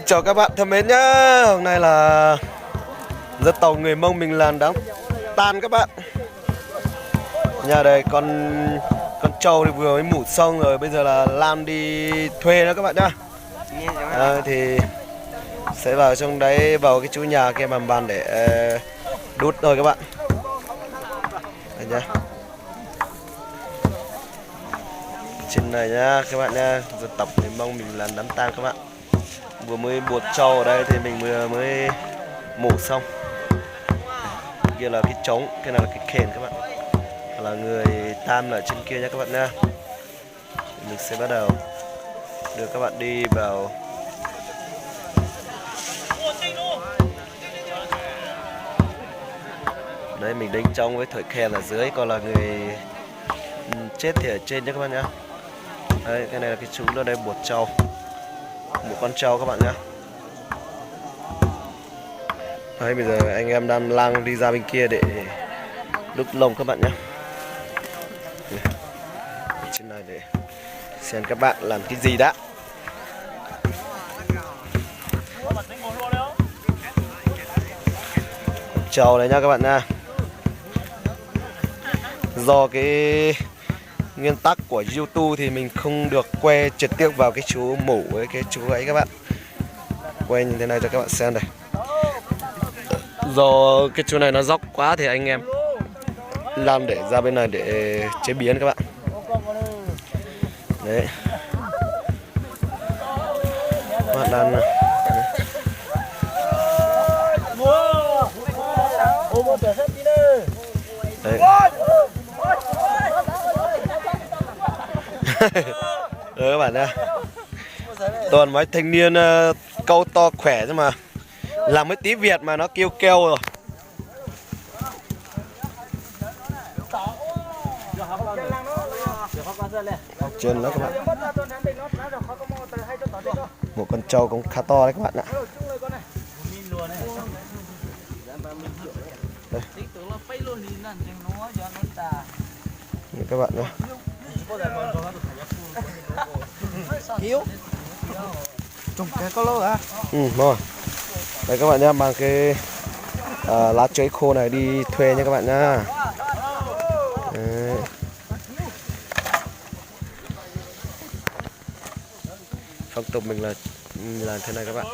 chào các bạn thân mến nhá. Hôm nay là dân tộc người Mông mình làm đám tan các bạn. Nhà đây con trâu thì vừa mới mủ xong rồi, bây giờ là Lam đi thuê nữa các bạn nhá. Thì sẽ vào trong đấy, vào cái chú nhà kia làm bàn để đút thôi các bạn. Đây nhá. Trên này nhá các bạn nhá, dân tộc người Mông mình làm đám tang các bạn. Vừa mới buộc trâu ở đây thì mình vừa mới mổ xong. Kia là cái trống, cái này là cái kèn các bạn. Là người tam ở trên kia nha các bạn nha. Mình sẽ bắt đầu đưa các bạn đi vào. Đấy, mình đánh trống với thổi kèn ở dưới, còn là người chết thì ở trên nhé các bạn nhá. Đấy, cái này là cái chú ở đây buộc trâu, một con trâu các bạn nhá. Đấy, bây giờ anh em đang lang đi ra bên kia để đúc lông các bạn nhé. Trên này để xem các bạn làm cái gì đã. Trâu đấy nha các bạn nha. Do cái nguyên tắc của YouTube thì mình không được quay trực tiếp vào cái chú mủ với cái chú ấy các bạn. Quay như thế này cho các bạn xem này. Do cái chú này nó dốc quá thì anh em làm để ra bên này để chế biến các bạn. Đấy. Bạn đang đấy. Các bạn nha. Toàn mấy thanh niên câu to khỏe chứ mà làm mấy tí Việt mà nó kêu kêu rồi. Trên đó các bạn. Một con trâu cũng khá to đấy các bạn ạ. Đây. Đây các bạn nhé. Hiếu trồng cái có lô hả? Đúng rồi. Đây các bạn nhá, mang cái lá chuối khô này đi thuê nha các bạn nhá. Đấy. Phong tục mình là thế này các bạn.